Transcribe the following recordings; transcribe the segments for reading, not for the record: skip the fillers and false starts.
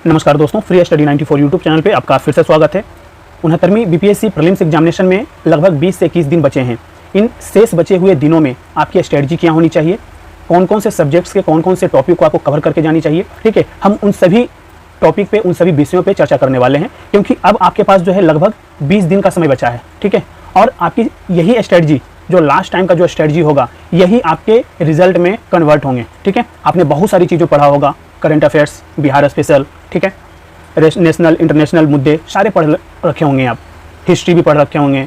नमस्कार दोस्तों, free study 94 YouTube channel पे आपका फिर से स्वागत है। 69वीं बीपीएससी प्रीलिम्स एग्जामिनेशन में लगभग 20 से 21 दिन बचे हैं। इन शेष बचे हुए दिनों में आपकी स्ट्रेटजी क्या होनी चाहिए, कौन कौन से सब्जेक्ट्स के कौन कौन से टॉपिक को आपको कवर करके जानी चाहिए। ठीक है, हम उन सभी टॉपिक पे, उन सभी विषयों पे चर्चा करने वाले हैं, क्योंकि अब आपके पास जो है लगभग 20 दिन का समय बचा है। ठीक है, और आपकी यही स्ट्रेटजी, जो लास्ट टाइम का जो स्ट्रेटजी होगा, यही आपके रिजल्ट में कन्वर्ट होंगे। ठीक है, आपने बहुत सारी चीज़ों पढ़ा होगा, करंट अफेयर्स, बिहार स्पेशल, ठीक है, नेशनल इंटरनेशनल मुद्दे सारे पढ़ रखे होंगे आप, हिस्ट्री भी पढ़ रखे होंगे,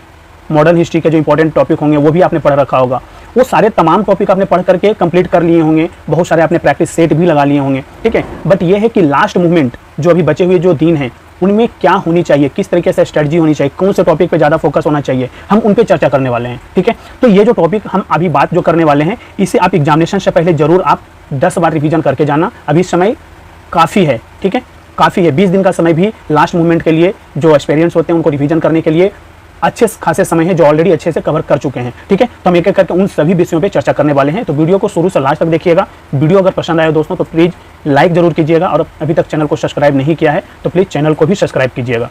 मॉडर्न हिस्ट्री के जो इंपॉर्टेंट टॉपिक होंगे वो भी आपने पढ़ रखा होगा। वो सारे तमाम टॉपिक आपने पढ़ करके कंप्लीट कर लिए होंगे, बहुत सारे आपने प्रैक्टिस सेट भी लगा लिए होंगे। ठीक है, बट ये है कि लास्ट मूवमेंट जो अभी बचे हुए जो दिन हैं उनमें क्या होनी चाहिए, किस तरीके से स्ट्रेटजी होनी चाहिए, कौन से टॉपिक पे ज़्यादा फोकस होना चाहिए, हम उन पे चर्चा करने वाले हैं। ठीक है, तो ये जो टॉपिक हम अभी बात जो करने वाले हैं, इसे आप एग्जामिनेशन से पहले जरूर आप 10 बार रिवीजन करके जाना। अभी समय काफ़ी है, ठीक है, काफ़ी है। 20 दिन का समय भी लास्ट मूवमेंट के लिए, जो एक्सपीरियंस होते हैं उनको रिवीजन करने के लिए अच्छे खासे समय है, जो ऑलरेडी अच्छे से कवर कर चुके हैं। ठीक है, तो हम एक एक करके उन सभी विषयों पे चर्चा करने वाले हैं। तो वीडियो को शुरू से लास्ट तक देखिएगा। वीडियो अगर पसंद आए दोस्तों तो प्लीज़ लाइक जरूर कीजिएगा, और अभी तक चैनल को सब्सक्राइब नहीं किया है तो प्लीज़ चैनल को भी सब्सक्राइब कीजिएगा।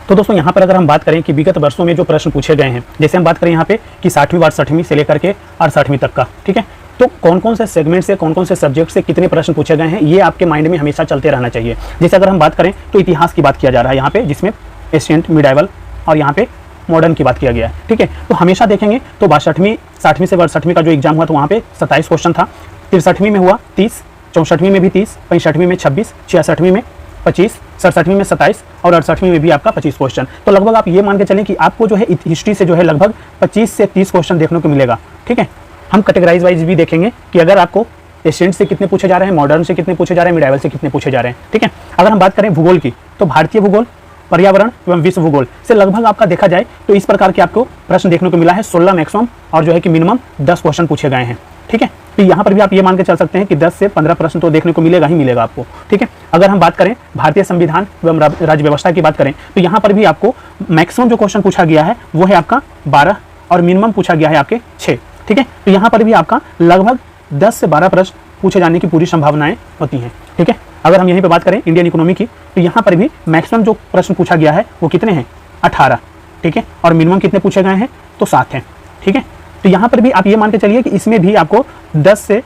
तो दोस्तों यहाँ पर अगर हम बात करें कि विगत वर्षों में जो प्रश्न पूछे गए हैं, जैसे हम बात करें यहाँ पे कि 60वीं बार 60वीं से लेकर के 68वीं तक का, ठीक है, तो कौन कौन से सेगमेंट से, कौन कौन से सब्जेक्ट से कितने प्रश्न पूछे गए हैं, ये आपके माइंड में हमेशा चलते रहना चाहिए। जैसे अगर हम बात करें तो इतिहास की बात किया जा रहा है यहाँ पे, जिसमें एशियंट, मिडाइवल और यहाँ पे मॉडर्न की बात किया गया है। ठीक है, तो हमेशा देखेंगे तो 62वीं 60वीं से 62वीं का जो एग्जाम हुआ तो वहाँ पे 27 क्वेश्चन था, 63वीं में हुआ 30, 64वीं में भी 30, 65वीं में 26, 66वीं में 25, 67वीं में 27 और 68वीं में भी आपका 25 क्वेश्चन। तो लगभग आप ये मान के चलें कि आपको जो है हिस्ट्री से जो है लगभग 25 से 30 क्वेश्चन देखने को मिलेगा। ठीक है, हम कैटेगराइज वाइज भी देखेंगे कि अगर आपको एशियंट से कितने पूछे जा रहे हैं, मॉडर्न से कितने पूछे जा रहे हैं, मिडाइवल से कितने पूछे जा रहे हैं। ठीक है, अगर हम बात करें भूगोल की तो भारतीय भूगोल, पर्यावरण एवं विश्व भूगोल से लगभग आपका देखा जाए तो इस प्रकार के आपको प्रश्न देखने को मिला है। 16 मैक्सिमम और जो है कि मिनिमम 10 क्वेश्चन पूछे गए हैं। ठीक है, तो यहाँ पर भी आप ये मान के चल सकते हैं कि 10 से 15 प्रश्न तो देखने को मिलेगा ही मिलेगा आपको। ठीक है, अगर हम बात करें भारतीय संविधान एवं राज्य व्यवस्था की बात करें तो यहाँ पर भी आपको मैक्सिमम जो क्वेश्चन पूछा गया है वो है आपका 12 और मिनिमम पूछा गया है आपके 6। ठीक है, तो यहाँ पर भी आपका लगभग 10 से 12 प्रश्न पूछे जाने की पूरी संभावनाएं होती हैं। ठीक है, अगर हम यहीं पे बात करें इंडियन इकोनॉमी की तो यहाँ पर भी मैक्सिमम जो प्रश्न पूछा गया है वो कितने हैं, 18। ठीक है, और मिनिमम कितने पूछे गए हैं तो 7 हैं। ठीक है, तो यहाँ पर भी आप ये मान के चलिए कि इसमें भी आपको 10 से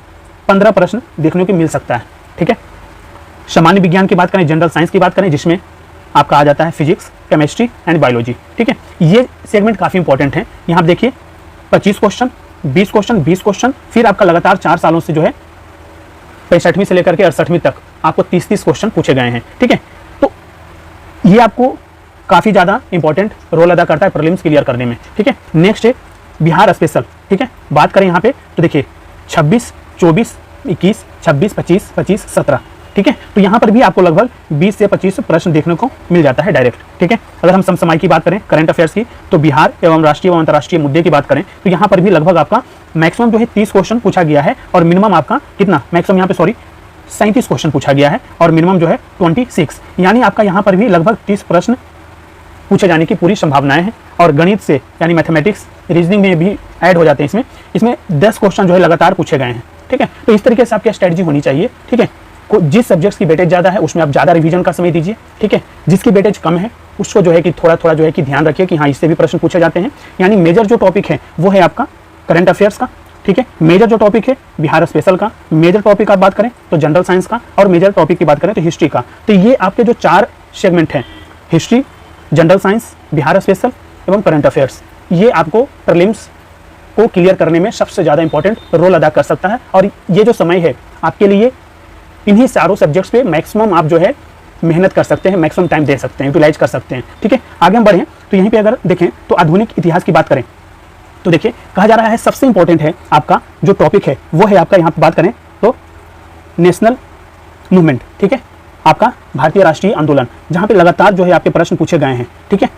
15 प्रश्न देखने को मिल सकता है। ठीक है, सामान्य विज्ञान की बात करें, जनरल साइंस की बात करें, जिसमें आपका आ जाता है फिजिक्स, केमिस्ट्री एंड बायोलॉजी। ठीक है, ये सेगमेंट काफ़ी इंपॉर्टेंट है। यहाँ आप देखिए 25 क्वेश्चन, 20 क्वेश्चन, 20 क्वेश्चन, फिर आपका लगातार 4 सालों से जो है 65वीं से लेकर के 68वीं तक आपको 30-30 क्वेश्चन पूछे गए हैं। ठीक है, तो ये आपको काफ़ी ज़्यादा इंपॉर्टेंट रोल अदा करता है प्रीलिम्स क्लियर करने में। ठीक है, नेक्स्ट है बिहार स्पेशल। ठीक है, बात करें यहाँ पे तो देखिए 26, 24, 21, 26, 25, 25, 17। ठीक है, तो यहाँ पर भी आपको लगभग 20 से 25 प्रश्न देखने को मिल जाता है डायरेक्ट। ठीक है, अगर हम समसामयिक की बात करें, करंट अफेयर्स की, तो बिहार एवं राष्ट्रीय एवं अंतर्राष्ट्रीय मुद्दे की बात करें तो यहाँ पर भी लगभग आपका मैक्सिमम जो है 30 क्वेश्चन पूछा गया है, और मिनिमम आपका कितना, मैक्सिमम यहाँ पे 37 क्वेश्चन पूछा गया है, और मिनिमम जो है 26, यानी आपका यहाँ पर भी लगभग 30 प्रश्न पूछे जाने की पूरी संभावनाएं हैं। और गणित से यानी मैथमेटिक्स, रीजनिंग में भी ऐड हो जाते हैं इसमें 10 क्वेश्चन जो है लगातार पूछे गए हैं। ठीक है, तो इस तरीके से आपकी स्ट्रेटजी होनी चाहिए। ठीक है, जिस सब्जेक्ट्स की वेटेज ज़्यादा है उसमें आप ज़्यादा रिवीजन का समय दीजिए। ठीक है, जिसकी वेटेज कम है उसको जो है कि थोड़ा थोड़ा जो है कि ध्यान रखिए कि हाँ इससे भी प्रश्न पूछे जाते हैं। यानी मेजर जो टॉपिक है वो है आपका करंट अफेयर्स का। ठीक है, मेजर जो टॉपिक है बिहार स्पेशल का, मेजर टॉपिक आप बात करें तो जनरल साइंस का, और मेजर टॉपिक की बात करें तो हिस्ट्री का। तो ये आपके जो 4 सेगमेंट हैं, history, general science, Bihar special एवं करंट अफेयर्स, ये आपको प्रीलिम्स को क्लियर करने में सबसे ज़्यादा इंपॉर्टेंट रोल अदा कर सकता है। और ये जो समय है आपके लिए इन्हीं चारों सब्जेक्ट्स पे मैक्सिमम आप जो है मेहनत कर सकते हैं, मैक्सिमम टाइम दे सकते हैं, यूटिलाइज कर सकते हैं। ठीक है, आगे हम बढ़ें तो यहीं पे अगर देखें तो आधुनिक इतिहास की बात करें तो देखिए कहा जा रहा है सबसे इंपॉर्टेंट है आपका जो टॉपिक है वो है आपका, यहाँ पे बात करें तो नेशनल मूवमेंट। ठीक है, आपका भारतीय राष्ट्रीय आंदोलन, जहाँ पे लगातार जो है आपके प्रश्न पूछे गए हैं। ठीक है,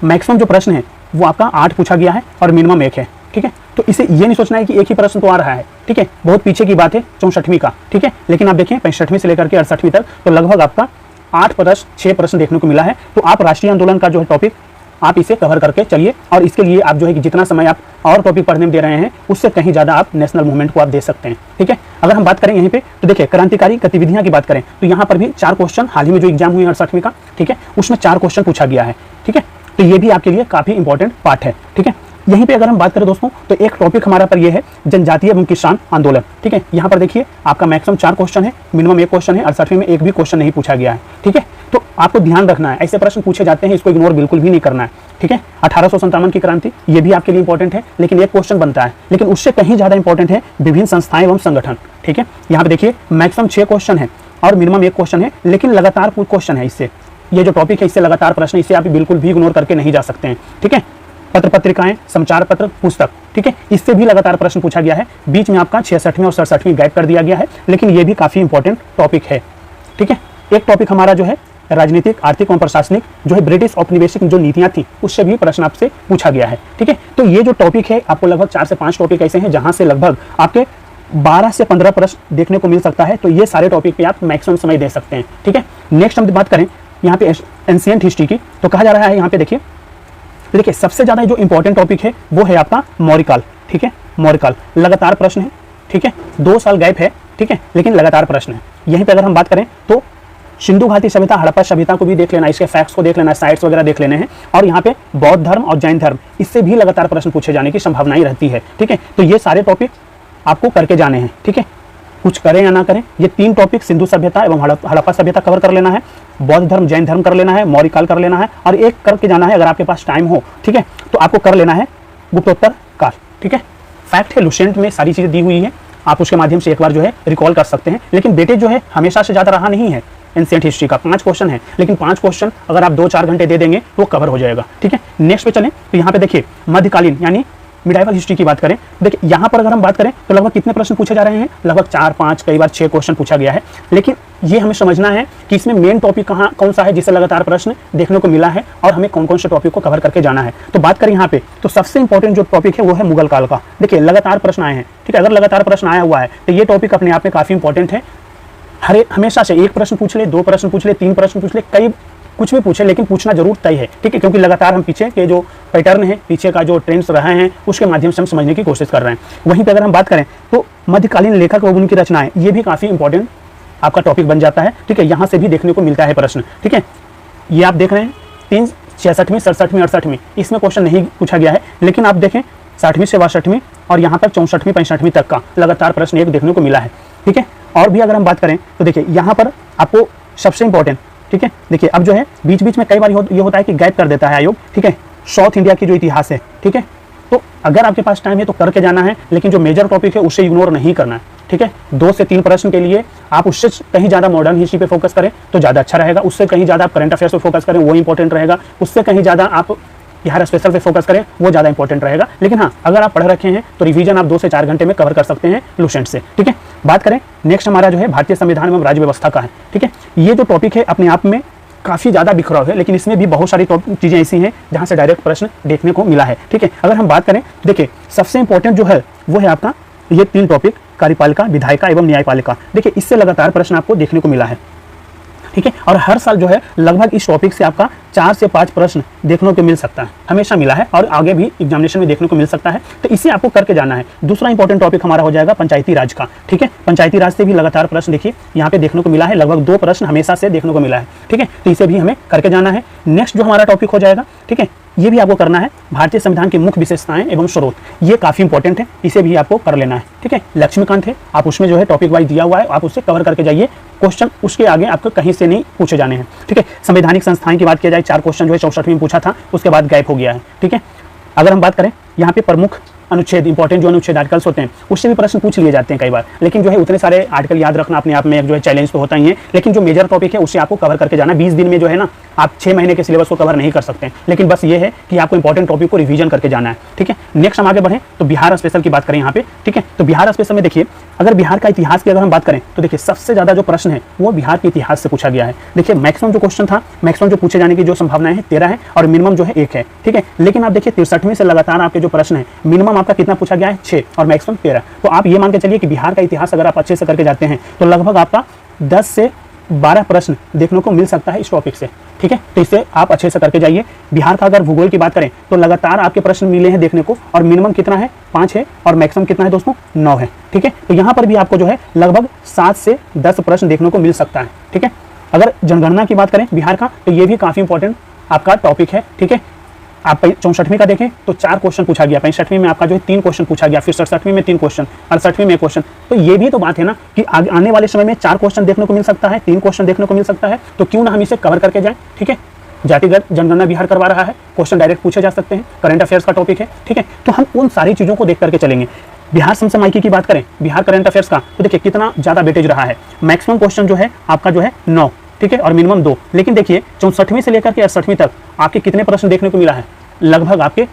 मैक्सिमम जो प्रश्न है वो आपका 8 पूछा गया है और मिनिमम 1 है। ठीक है, तो इसे ये नहीं सोचना है कि एक ही प्रश्न तो आ रहा है। ठीक है, बहुत पीछे की बात है 64वीं का। ठीक है, लेकिन आप देखें 65वीं से लेकर के 68वीं तक तो लगभग आपका 8 प्रश्न 6 प्रश्न देखने को मिला है। तो आप राष्ट्रीय आंदोलन का जो है टॉपिक आप इसे कवर करके चलिए। और इसके लिए आप जो है कि जितना समय आप और टॉपिक पढ़ने में दे रहे हैं उससे कहीं ज़्यादा आप नेशनल मूवमेंट को आप दे सकते हैं। ठीक है, अगर हम बात करें यहीं पे तो देखिए क्रांतिकारी गतिविधियां की बात करें तो यहाँ पर भी 4 क्वेश्चन हाल ही में जो एग्जाम हुई 68वीं का, ठीक है, उसमें 4 क्वेश्चन पूछा गया है। ठीक है, तो ये भी आपके लिए काफ़ी इंपॉर्टेंट पार्ट है। ठीक है, यहीं पे अगर हम बात करें दोस्तों तो एक टॉपिक हमारा पर ये है जनजातीय एवं किसान आंदोलन। ठीक है, यहाँ पर देखिए आपका मैक्सिमम 4 क्वेश्चन है, मिनिमम 1 क्वेश्चन है, 68वीं में एक भी क्वेश्चन नहीं पूछा गया है। ठीक है, तो आपको ध्यान रखना है, ऐसे प्रश्न पूछे जाते हैं, इसको इग्नोर बिल्कुल भी नहीं करना है। ठीक है, 1857 की क्रांति ये भी आपके लिए इंपॉर्टेंट है, लेकिन एक क्वेश्चन बनता है, लेकिन उससे कहीं ज्यादा इंपॉर्टेंट है विभिन्न संस्थाएं एवं संगठन। ठीक है, यहाँ पे देखिए मैक्सिमम 6 क्वेश्चन है और मिनिमम 1 क्वेश्चन है, लेकिन लगातार क्वेश्चन है इससे, ये जो टॉपिक है इससे लगातार प्रश्न, इसे आप बिल्कुल भी इग्नोर करके नहीं जा सकते हैं। ठीक है, पत्र पत्रिकाएं, समाचार पत्र, पुस्तक, ठीक है, इससे भी लगातार प्रश्न पूछा गया है। बीच में आपका 66वीं और 67वीं गैप कर दिया गया है, लेकिन ये भी काफी इंपॉर्टेंट टॉपिक है। ठीक है, एक टॉपिक हमारा जो है राजनीतिक, आर्थिक एवं प्रशासनिक जो है ब्रिटिश औपनिवेशिक जो नीतियां थी उससे भी प्रश्न आपसे पूछा गया है। ठीक है, तो ये जो टॉपिक है आपको लगभग 4 से 5 टॉपिक ऐसे हैं जहां से लगभग आपके 12 से 15 प्रश्न देखने को मिल सकता है। तो ये सारे टॉपिक पे आप मैक्सिमम समय दे सकते हैं। ठीक है, नेक्स्ट हम बात करें यहाँ पे एंशिएंट हिस्ट्री की, तो कहा जा रहा है यहाँ पे देखिए सबसे ज्यादा जो इंपॉर्टेंट टॉपिक है वो है आपका मौर्यकाल। ठीक है, मौर्यकाल लगातार प्रश्न है। ठीक है, 2 साल गैप है, ठीक है, लेकिन लगातार प्रश्न है। यहीं पे अगर हम बात करें तो सिंधु घाटी सभ्यता, हड़प्पा सभ्यता को भी देख लेना, इसके फैक्ट्स को देख लेना, साइट्स वगैरह देख लेने हैं। और यहाँ पे बौद्ध धर्म और जैन धर्म, इससे भी लगातार प्रश्न पूछे जाने की संभावनाएं रहती है। ठीक है, तो ये सारे टॉपिक आपको करके जाने हैं। ठीक है, कुछ करें या ना करें, ये 3 टॉपिक सिंधु सभ्यता एवं हड़प्पा सभ्यता कवर कर लेना है, बौद्ध धर्म जैन धर्म कर लेना है, मौर्यकाल कर लेना है, और एक करके जाना है अगर आपके पास टाइम हो। ठीक है, तो आपको कर लेना है गुप्तोत्तर काल। ठीक है, फैक्ट है, लुसेंट में सारी चीजें दी हुई है, आप उसके माध्यम से एक बार जो है रिकॉल कर सकते हैं। लेकिन बेटे जो है हमेशा से ज्यादा रहा नहीं है एंशिएंट हिस्ट्री का, 5 क्वेश्चन है, लेकिन 5 क्वेश्चन अगर आप 2-4 घंटे दे देंगे तो कवर हो जाएगा। ठीक है, नेक्स्ट पे चलें तो यहाँ पे देखिए मध्यकालीन यानी मिडाइवल हिस्ट्री की बात करें, देखिए यहाँ पर अगर हम बात करें तो लगभग कितने प्रश्न पूछे जा रहे हैं, लगभग 4-5 कई बार 6 क्वेश्चन पूछा गया है। लेकिन ये हमें समझना है कि इसमें मेन टॉपिक कौन सा है जिससे लगातार प्रश्न देखने को मिला है और हमें कौन कौन से टॉपिक को कवर करके जाना है। तो बात करें यहाँ पे तो सबसे इंपॉर्टेंट जो टॉपिक है वो है मुगल काल का। देखिए लगातार प्रश्न आए हैं। ठीक है, अगर लगातार प्रश्न आया हुआ है तो ये टॉपिक अपने आप में काफी इंपॉर्टेंट है। हमेशा से 1 प्रश्न पूछ ले, 2 प्रश्न पूछ ले, 3 प्रश्न पूछ ले, कई कुछ भी पूछे, लेकिन पूछना जरूर तय है। ठीक है, क्योंकि लगातार हम पीछे के जो पैटर्न है, पीछे का जो ट्रेंड्स रहे हैं उसके माध्यम से हम समझने की कोशिश कर रहे हैं। वहीं पे अगर हम बात करें तो मध्यकालीन लेखक और उनकी रचनाएं, ये भी काफी इंपॉर्टेंट आपका टॉपिक बन जाता है। ठीक है, यहाँ से भी देखने को मिलता है प्रश्न। ठीक है, ये आप देख रहे हैं 3, 66वीं, 67वीं, 68वीं, इसमें क्वेश्चन नहीं पूछा गया है, लेकिन आप देखें 60वीं से 62वीं और यहाँ पर 64वीं, 65वीं तक का लगातार प्रश्न एक देखने को मिला है। ठीक है, और भी अगर हम बात करें तो देखिए यहाँ पर आपको सबसे इंपॉर्टेंट, ठीक है, देखिए अब जो है बीच बीच में कई बार ये होता है कि गैप कर देता है आयोग। ठीक है, साउथ इंडिया की जो इतिहास है, ठीक है, तो अगर आपके पास टाइम है तो करके जाना है, लेकिन जो मेजर टॉपिक है उसे इग्नोर नहीं करना है। ठीक है, 2 से 3 प्रश्न के लिए आप उससे कहीं ज्यादा मॉडर्न हिस्ट्री पे फोकस करें तो ज्यादा अच्छा रहेगा, उससे कहीं ज्यादा आप करंट अफेयर्स पे फोकस करें वो इंपॉर्टेंट रहेगा, उससे कहीं ज्यादा आप बिहार स्पेशल पे फोकस करें वो ज़्यादा इंपॉर्टेंट रहेगा। लेकिन हाँ, अगर आप पढ़ रखे हैं तो रिवीजन आप 2 से 4 घंटे में कवर कर सकते हैं लुसेंट से। ठीक है, बात करें नेक्स्ट हमारा जो है भारतीय संविधान एवं राज्य व्यवस्था का है। ठीक है, ये जो टॉपिक है अपने आप में काफ़ी ज़्यादा बिखराव है, लेकिन इसमें भी बहुत सारी चीज़ें ऐसी हैं जहाँ से डायरेक्ट प्रश्न देखने को मिला है। ठीक है, अगर हम बात करें देखिए सबसे इंपॉर्टेंट जो है वो है आपका ये 3 टॉपिक, कार्यपालिका, विधायिका एवं न्यायपालिका। देखिए इससे लगातार प्रश्न आपको देखने को मिला है। ठीक है, और हर साल जो है लगभग इस टॉपिक से आपका 4 से 5 प्रश्न देखने को मिल सकता है, हमेशा मिला है और आगे भी एग्जामिनेशन में देखने को मिल सकता है, तो इसे आपको करके जाना है। दूसरा इंपॉर्टेंट टॉपिक हमारा हो जाएगा पंचायती राज का। ठीक है, पंचायती राज से भी लगातार प्रश्न देखिए यहाँ पे देखने को मिला है, लगभग 2 प्रश्न हमेशा से देखने को मिला है। ठीक है, तो इसे भी हमें करके जाना है। नेक्स्ट जो हमारा टॉपिक हो जाएगा, ठीक है, ये भी आपको करना है भारतीय संविधान की मुख्य विशेषताएं एवं स्रोत, ये काफी इंपॉर्टेंट है, इसे भी आपको कर लेना है। ठीक है, लक्ष्मीकांत है, आप उसमें जो है टॉपिक वाइज दिया हुआ है, आप उससे कवर करके जाइए, क्वेश्चन उसके आगे आपको कहीं से नहीं पूछे जाने हैं। ठीक है, संवैधानिक संस्थाएं की बात किया जाए, 4 क्वेश्चन जो है 64वीं में पूछा था, उसके बाद गैप हो गया है। ठीक है, अगर हम बात करें यहाँ पे प्रमुख अनुच्छेद, इंपॉर्टेंट जो अनुच्छेद आर्टिकल्स होते हैं उससे भी प्रश्न पूछ लिए जाते हैं कई बार, लेकिन जो है उतने सारे आर्टिकल याद रखना अपने आप में एक जो है चैलेंज तो होता ही है, लेकिन जो मेजर टॉपिक है उससे आपको कवर करके जाना। 20 दिन में जो है ना आप 6 महीने के सिलेबस को कवर नहीं कर सकते हैं, लेकिन बस ये है कि आपको इंपॉर्टेंट टॉपिक को रिवीजन करके जाना है। ठीक है, नेक्स्ट हम आगे बढ़ें तो बिहार स्पेशल की बात करें यहाँ पे। ठीक है, तो बिहार स्पेशल में देखिए अगर बिहार का इतिहास की अगर हम बात करें तो देखिए सबसे ज्यादा जो प्रश्न है वो बिहार के इतिहास से पूछा गया है। देखिए मैक्सिमम जो क्वेश्चन था, मैक्सिमम जो पूछे जाने की जो संभावनाएं है 13 है और मिनिमम जो है 1 है। ठीक है, लेकिन आप देखिए 63वीं से लगातार आपके जो प्रश्न है, मिनिमम आपका कितना पूछा गया है 6 और मैक्सिमम 13। तो आप ये मान के चलिए कि बिहार का इतिहास अगर आप अच्छे से करके जाते हैं तो लगभग आपका 10 से 12 प्रश्न देखने को मिल सकता है इस टॉपिक से, ठीक है। तो इससे आप अच्छे से करके जाइए। बिहार का अगर भूगोल की बात करें तो लगातार आपके प्रश्न मिले हैं देखने को, और मिनिमम कितना है 5 है और मैक्सिमम कितना है दोस्तों 9 है, ठीक है। तो यहाँ पर भी आपको जो है लगभग 7 से 10 प्रश्न देखने को मिल सकता है, ठीक है। अगर जनगणना की बात करें बिहार का तो ये भी काफ़ी इंपॉर्टेंट आपका टॉपिक है, ठीक है। आप 64वीं का देखें तो 4 क्वेश्चन पूछा गया, 65वीं में आपका जो है 3 क्वेश्चन पूछा गया, फिर 67वीं में 3 क्वेश्चन, 68वीं में 1 क्वेश्चन। तो ये भी तो बात है ना कि आने वाले समय में 4 क्वेश्चन देखने को मिल सकता है, 3 क्वेश्चन देखने को मिल सकता है, तो क्यों ना हम इसे कवर करके जाएं, ठीक है। जातिगत जनगणना बिहार करवा रहा है, क्वेश्चन डायरेक्ट पूछे जा सकते हैं, करंट अफेयर्स का टॉपिक है, ठीक है। तो हम उन सारी चीज़ों को देख करके चलेंगे। बिहार समसामयिकी की बात करें, बिहार करंट अफेयर्स का, तो देखिए कितना ज़्यादा वेटेज रहा है। मैक्सिमम क्वेश्चन जो है आपका जो है 9, ठीक है, और मिनिमम 2। लेकिन देखिए 64वीं से लेकर के 68वीं तक आपके कितने प्रश्न देखने को मिला है, लगभग आपके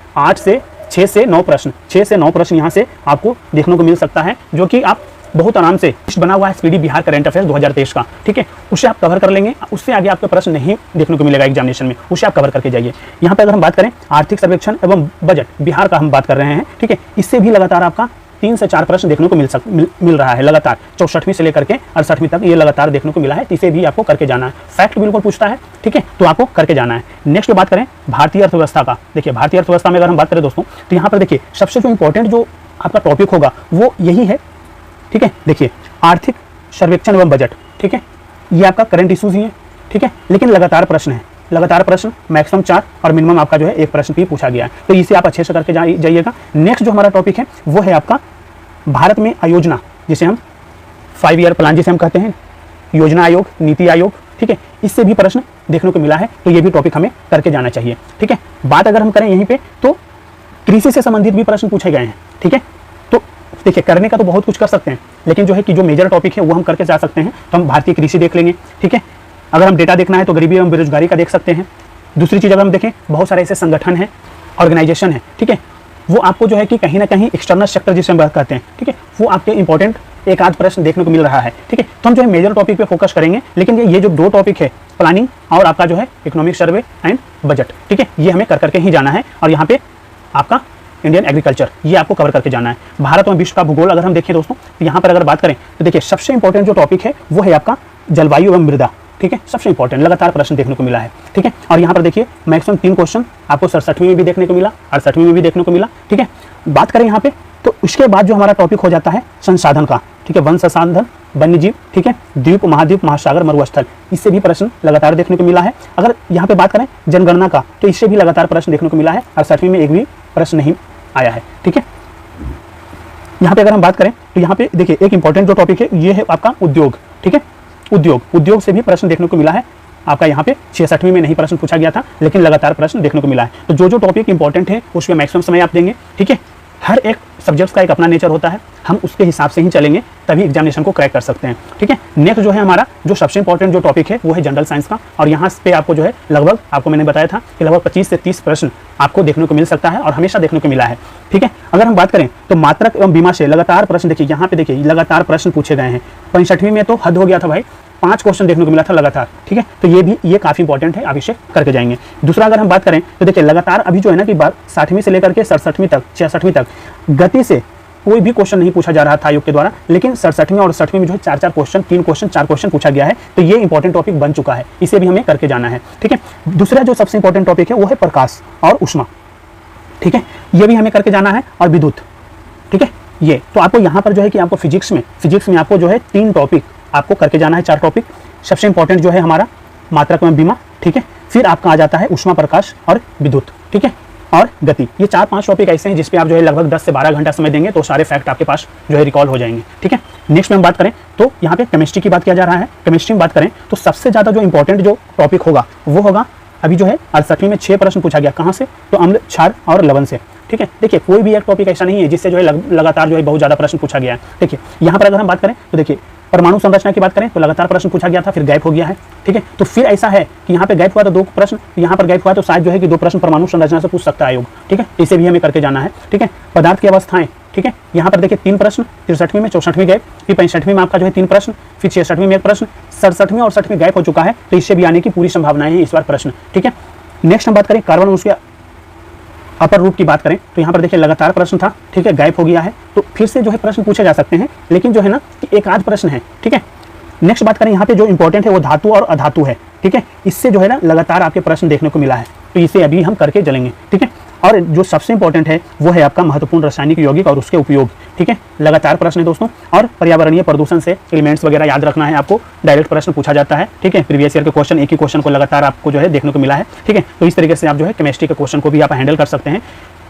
6 से 9 प्रश्न, 6 से 9 प्रश्न यहाँ से आपको देखने को मिल सकता है, जो कि आप बहुत आराम से बना हुआ है स्पीडी बिहार करंट अफेयर्स 2023 का, ठीक है। उसे आप कवर कर लेंगे, उससे आगे आपके प्रश्न नहीं देखने को मिलेगा एग्जामिनेशन में, उसे आप कवर करके जाइए। यहाँ पे अगर हम बात करें आर्थिक सर्वेक्षण एवं बजट बिहार का हम बात कर रहे हैं, ठीक है, इससे भी लगातार आपका 3 से 4 प्रश्न देखने को मिल रहा है लगातार। 64वीं से लेकर के 68वीं तक ये लगातार देखने को मिला है, इसे भी आपको करके जाना है। फैक्ट बिल्कुल पूछता है, ठीक है, तो आपको करके जाना है। नेक्स्ट बात करें भारतीय अर्थव्यवस्था का, देखिए भारतीय अर्थव्यवस्था में अगर हम बात करें दोस्तों तो यहाँ पर देखिए सबसे जो इंपॉर्टेंट जो आपका टॉपिक होगा वो यही है, ठीक है। देखिए आर्थिक सर्वेक्षण एवं बजट, ठीक है, ये आपका करंट इशूज ही है, ठीक है, लेकिन लगातार प्रश्न है, लगातार प्रश्न, मैक्सिमम 4 और मिनिमम आपका जो है 1 प्रश्न भी पूछा गया है, तो इसे आप अच्छे से करके जाइएगा। नेक्स्ट जो हमारा टॉपिक है वो है आपका भारत में आयोजना, जिसे हम 5 ईयर प्लान जिसे हम कहते हैं, योजना आयोग, नीति आयोग, ठीक है, इससे भी प्रश्न देखने को मिला है, तो ये भी टॉपिक हमें करके जाना चाहिए, ठीक है। बात अगर हम करें यहीं पे तो कृषि से संबंधित भी प्रश्न पूछे गए हैं, ठीक है। तो देखिए करने का तो बहुत कुछ कर सकते हैं, लेकिन जो है कि जो मेजर टॉपिक है वो हम करके जा सकते हैं, तो हम भारतीय कृषि देख लेंगे, ठीक है। अगर हम डेटा देखना है तो गरीबी एवं बेरोजगारी का देख सकते हैं। दूसरी चीज़ अगर हम देखें, बहुत सारे ऐसे संगठन हैं, ऑर्गेनाइजेशन है, ठीक है, वो आपको जो है कि कहीं ना कहीं एक्सटर्नल सेक्टर जिसे हम बात करते हैं, ठीक है, वो आपके इंपॉर्टेंट एक आध प्रश्न देखने को मिल रहा है, ठीक है। तो हम जो है मेजर टॉपिक पे फोकस करेंगे, लेकिन ये जो 2 टॉपिक है प्लानिंग और आपका जो है इकोनॉमिक सर्वे एंड बजट, ठीक है, ये हमें कर करके ही जाना है। और यहाँ पे आपका इंडियन एग्रीकल्चर, ये आपको कवर करके जाना है। भारत और विश्व का भूगोल अगर हम देखें दोस्तों तो यहाँ पर अगर बात करें तो देखिए सबसे इंपॉर्टेंट जो टॉपिक है वो है आपका जलवायु एवं मृदा, ठीक है, सबसे इंपॉर्टेंट लगातार प्रश्न देखने को मिला है, ठीक है। और यहाँ पर देखिए मैक्सिमम 3 क्वेश्चन आपको 67वीं में भी देखने को मिला, 68वीं में भी देखने को मिला, ठीक है। बात करें यहाँ पे तो उसके बाद जो हमारा टॉपिक हो जाता है संसाधन का, ठीक है, वन संसाधन, वन्यजीव, ठीक है, द्वीप, महाद्वीप, महासागर, मरुस्थल, इससे भी प्रश्न लगातार देखने को मिला है। अगर यहाँ पे बात करें जनगणना का तो इससे भी लगातार प्रश्न देखने को मिला है, 68वीं में एक भी प्रश्न नहीं आया है, ठीक है। यहाँ पे अगर हम बात करें तो यहाँ पे देखिए एक इंपॉर्टेंट जो टॉपिक है ये है आपका उद्योग, ठीक है, उद्योग से भी प्रश्न देखने को मिला है। आपका यहाँ पे 66वीं में नहीं प्रश्न पूछा गया था, लेकिन लगातार प्रश्न देखने को मिला है। तो जो टॉपिक इंपॉर्टेंट है उसमें मैक्सिमम समय आप देंगे, ठीक है। हर एक सब्जेक्ट्स का एक अपना नेचर होता है, हम उसके हिसाब से ही चलेंगे तभी एग्जामिनेशन को क्रैक कर सकते हैं, ठीक है। नेक्स्ट जो है हमारा जो सबसे इंपॉर्टेंट जो टॉपिक है वो है जनरल साइंस का, और यहाँ पे आपको जो है लगभग आपको मैंने बताया था कि लगभग 25 से 30 प्रश्न आपको देखने को मिल सकता है और हमेशा देखने को मिला है, ठीक है। अगर हम बात करें तो मात्रक एवं बीमा से लगातार प्रश्न, देखिए यहाँ पे देखिए लगातार प्रश्न पूछे गए हैं। 65वीं में तो हद हो गया था भाई, 5 क्वेश्चन देखने को मिला था लगातार, ठीक है। तो ये काफी इंपॉर्टेंट है, आप इसे करके जाएंगे। दूसरा अगर हम बात करें तो देखिए लगातार अभी जो है ना कि 60वीं से लेकर के 67वीं तक, 66वीं तक गति से कोई भी क्वेश्चन नहीं पूछा जा रहा था आयोग के द्वारा, लेकिन 67वीं और 68वीं में जो है 4 क्वेश्चन, 3 क्वेश्चन, 4 क्वेश्चन पूछा गया है। तो ये इंपॉर्टेंट टॉपिक बन चुका है, इसे भी हमें करके जाना है, ठीक है। दूसरा जो सबसे इंपॉर्टेंट टॉपिक है वो है प्रकाश और उष्मा, ठीक है, ये भी हमें करके जाना है, और विद्युत, ठीक है। ये तो आपको यहाँ पर जो है कि आपको फिजिक्स में आपको जो है 3 टॉपिक आपको करके जाना है, 4 टॉपिक। सबसे इंपॉर्टेंट जो है हमारा मात्रक एवं बीमा, ठीक है, फिर आपका आ जाता है उष्मा, प्रकाश और विद्युत, ठीक है, और गति। ये 4-5 टॉपिक ऐसे हैं जिस पे आप जो है लगभग 10 से 12 घंटा समय देंगे तो सारे फैक्ट आपके पास जो है रिकॉल हो जाएंगे, ठीक है। नेक्स्ट में हम बात करें तो यहाँ पे केमिस्ट्री की बात किया जा रहा है। केमिस्ट्री में बात करें तो सबसे ज़्यादा जो इंपॉर्टेंट जो टॉपिक होगा वो होगा अभी जो है 68वीं में 6 प्रश्न पूछा गया, कहाँ से, तो अम्ल, क्षार और लवण से, ठीक है। देखिए कोई भी एक टॉपिक ऐसा नहीं है जिससे जो है लगातार जो है बहुत ज़्यादा प्रश्न पूछा गया है। देखिए यहाँ पर अगर हम बात करें तो देखिए परमाणु संरचना की बात करें तो लगातार प्रश्न पूछा गया था, फिर गैप हो गया है, ठीक है। तो फिर ऐसा है कि यहाँ पे गैप हुआ तो 2 प्रश्न, यहाँ पर गैप हुआ तो शायद जो है कि 2 प्रश्न परमाणु संरचना से पूछ सकता है आयोग, ठीक है। इसे भी हमें करके जाना है, ठीक है। पदार्थ की अवस्थाएं, ठीक है, यहाँ पर देखिए 3 प्रश्न, 63वीं में 64वीं गैप, फिर 65वीं में आपका जो है 3 प्रश्न, फिर 66वीं में 1 प्रश्न, 67वीं और 60वीं गैप हो चुका है, तो इससे भी आने की पूरी संभावनाएं हैं इस बार प्रश्न, ठीक है। नेक्स्ट हम बात करें कार्बन उसके अपर रूप की बात करें तो यहाँ पर देखिए लगातार प्रश्न था, ठीक है, गैप हो गया है, तो फिर से जो है प्रश्न पूछे जा सकते हैं, लेकिन जो है ना एक आध प्रश्न है, ठीक है। नेक्स्ट बात करें यहाँ पे जो इंपॉर्टेंट है वो धातु और अधातु है, ठीक है। इससे जो है ना लगातार आपके प्रश्न देखने को मिला है, तो इसे अभी हम करके चलेंगे, ठीक है। और जो सबसे इंपॉर्टेंट है वो है आपका महत्वपूर्ण रासायनिक यौगिक और उसके उपयोग, ठीक है। लगातार प्रश्न है दोस्तों। और पर्यावरणीय प्रदूषण से एलिमेंट्स वगैरह याद रखना है आपको, डायरेक्ट प्रश्न पूछा जाता है, ठीक है। प्रीवियस ईयर के क्वेश्चन, एक ही क्वेश्चन को लगातार आपको जो है देखने को मिला है, ठीक है। तो इस तरीके से आप जो है केमिस्ट्री के क्वेश्चन को भी आप हैंडल कर सकते हैं।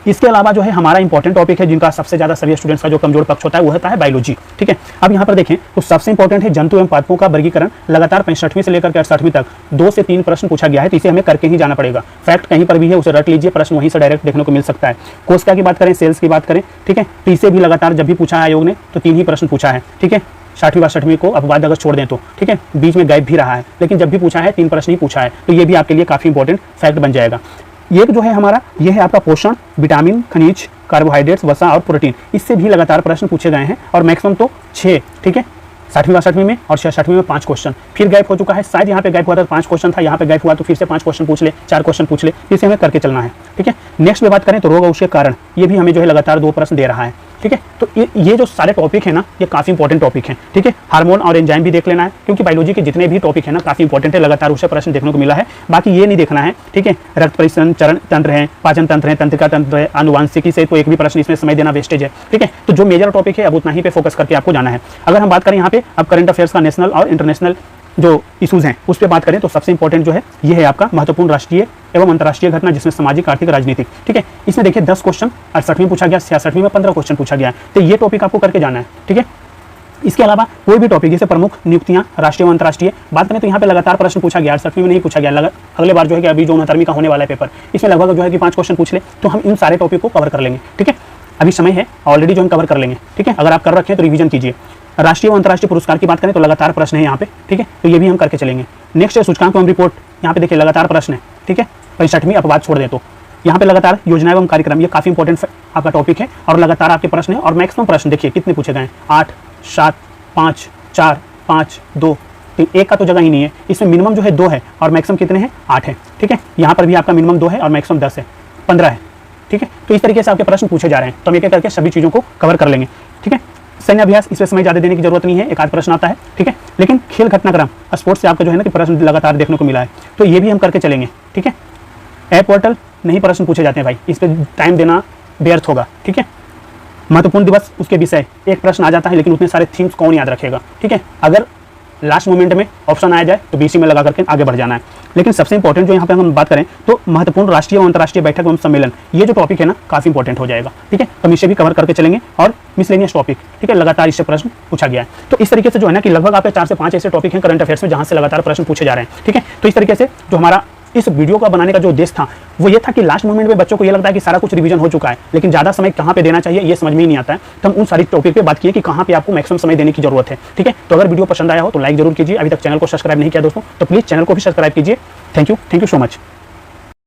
इसके अलावा जो है हमारा इंपॉर्टेंट टॉपिक है जिनका सबसे ज्यादा सभी स्टूडेंट्स का जो कमजोर पक्ष होता है वो होता है बायोलॉजी, ठीक है। अब यहाँ पर देखें तो सबसे इंपॉर्टेंट है जंतु एवं पादपों का वर्गीकरण। लगातार 65वीं से लेकर के 68वीं तक 2 से 3 प्रश्न पूछा गया है, तो इसे हमें करके ही जाना पड़ेगा। फैक्ट कहीं पर भी है उसे रट लीजिए, प्रश्न वहीं से डायरेक्ट देखने को मिल सकता है। कोशिका की बात करें, सेल्स की बात करें, ठीक है, तो इसे भी लगातार जब भी पूछा है आयोग ने तो 3 ही प्रश्न पूछा है, ठीक है। 60वीं 62वीं को अपवाद अगर छोड़ दें तो, ठीक है, बीच में गैप भी रहा है, लेकिन जब भी पूछा है 3 प्रश्न ही पूछा है, तो ये भी आपके लिए काफी इंपॉर्टेंट फैक्ट बन जाएगा। ये जो है हमारा, ये है आपका पोषण, विटामिन, खनिज, कार्बोहाइड्रेट्स, वसा और प्रोटीन, इससे भी लगातार प्रश्न पूछे गए हैं और मैक्सिमम तो 6, ठीक है। 60वीं 62वीं में और 66वीं में 5 क्वेश्चन, फिर गैप हो चुका है, शायद यहाँ पे गैप हुआ था 5 क्वेश्चन था, यहाँ पे गैप हुआ तो फिर से 5 क्वेश्चन पूछ ले, 4 क्वेश्चन पूछ ले, इसे हमें करके चलना है, ठीक है। नेक्स्ट में बात करें तो रोग और उसके कारण, ये भी हमें जो है लगातार 2 प्रश्न दे रहा है, ठीक है। तो ये जो सारे टॉपिक है ना, ये काफी इंपॉर्टेंट टॉपिक है, ठीक है। हार्मोन और एंजाइम भी देख लेना है, क्योंकि बायोलॉजी के जितने भी टॉपिक है ना काफी इंपॉर्टेंट है, लगातार उसे प्रश्न देखने को मिला है। बाकी ये नहीं देखना है, ठीक है, रक्त परिसरण चरण तंत्र है, पाचन तंत्र है, तंत्रिका तंत्र है, आनुवांशिकी से तो एक भी प्रश्न इसमें समय देना वेस्टेज है, ठीक है। तो जो मेजर टॉपिक है अब उतना ही पे फोकस करके आपको जाना है। अगर हम बात करें यहाँ पे अब करंट अफेयर्स का नेशनल और इंटरनेशनल जो इशूज हैं उस पर बात करें तो सबसे इंपॉर्टेंट जो है ये है आपका महत्वपूर्ण राष्ट्रीय एवं अंतर्राष्ट्रीय घटना, जिसमें सामाजिक, आर्थिक, राजनीतिक, ठीक है। इसमें देखिए 10 क्वेश्चन 68वीं में पूछा गया, 66वीं में 15 क्वेश्चन पूछा गया है, तो ये टॉपिक आपको करके जाना है, ठीक है। इसके अलावा कोई भी टॉपिक जैसे प्रमुख नियुक्तियां राष्ट्रीय व अंतर्राष्ट्रीय बात करें तो यहाँ पे लगातार प्रश्न पूछा गया, 68वीं में नहीं पूछा गया। अगले बार जो है कि अभी जो 69वीं का होने वाला है पेपर, इसमें लगभग जो है कि 5 क्वेश्चन पूछ ले तो हम इन सारे टॉपिक को कवर कर लेंगे, ठीक है। अभी समय है, ऑलरेडी जो हम कवर कर लेंगे, ठीक है। अगर आप कर रखे हैं तो रिवीजन कीजिए। राष्ट्रीय व अंतर्राष्ट्रीय पुरस्कार की बात करें तो लगातार प्रश्न है यहाँ पे, ठीक है, तो ये भी हम करके चलेंगे। नेक्स्ट है सूचकांक एवं रिपोर्ट, यहाँ पे देखिए लगातार प्रश्न है, ठीक है। 65वीं अपवाद छोड़ दे तो यहाँ पे लगातार योजना एवं कार्यक्रम, ये काफी इंपॉर्टेंट आपका टॉपिक है और लगातार आपके प्रश्न है। और मैक्सिमम प्रश्न देखिए कितने पूछे गए हैं, 8, 7, 5, 4, 5, 2, 3, एक का तो जगह ही नहीं है। इसमें मिनिमम जो है 2 है और मैक्सिमम कितने हैं, 8 है, ठीक है। यहाँ पर भी आपका मिनिमम 2 है और मैक्सिमम 10 है, 15 है, ठीक है। तो इस तरीके से आपके प्रश्न पूछे जा रहे हैं, तो हम एक एक करके सभी चीजों को कवर कर लेंगे, ठीक है। सैन्य अभ्यास, इसमें समय ज्यादा देने की जरूरत नहीं है, एक आध प्रश्न आता है, ठीक है। लेकिन खेल घटनाक्रम, स्पोर्ट्स से आपका जो है ना कि प्रश्न लगातार देखने को मिला है, तो ये भी हम करके चलेंगे, ठीक है। ऐप पोर्टल नहीं प्रश्न पूछे जाते हैं भाई, इस पर टाइम देना व्यर्थ होगा, ठीक है। महत्वपूर्ण दिवस, उसके विषय एक प्रश्न आ जाता है, लेकिन उतने सारे थीम्स कौन याद रखेगा, ठीक है। अगर लास्ट मोमेंट में ऑप्शन आया जाए तो बीसी में लगा करके आगे बढ़ जाना है। लेकिन सबसे इंपॉर्टेंट जो यहाँ पे हम बात करें तो महत्वपूर्ण राष्ट्रीय और अंतर्राष्ट्रीय बैठक एवं सम्मेलन, ये जो टॉपिक है ना काफी इंपॉर्टेंट हो जाएगा, ठीक है। हम इसे भी कवर करके चलेंगे। और मिसलेनियस टॉपिक, ठीक है, लगातार इससे प्रश्न पूछा गया है। तो इस तरीके से जो है ना कि लगभग आपके 4 से 5 ऐसे टॉपिक हैं करंट अफेयर्स में जहां से लगातार प्रश्न पूछे जा रहे हैं, ठीक है। तो इस तरीके से जो हमारा इस वीडियो का बनाने का जो उद्देश्य था वो ये था कि लास्ट मोमेंट में बच्चों को ये लगता है कि सारा कुछ रिवीजन हो चुका है, लेकिन ज्यादा समय कहाँ पे देना चाहिए ये समझ में ही नहीं आता है। तो हम उन सारी टॉपिक पे बात किए कि कहाँ पे आपको मैक्सिमम समय देने की जरूरत है, ठीक है। तो अगर वीडियो पसंद आया हो तो लाइक जरूर कीजिए। अभी तक चैनल को सब्सक्राइब नहीं किया दोस्तों तो प्लीज चैनल को भी सब्सक्राइब कीजिए। Thank you so much.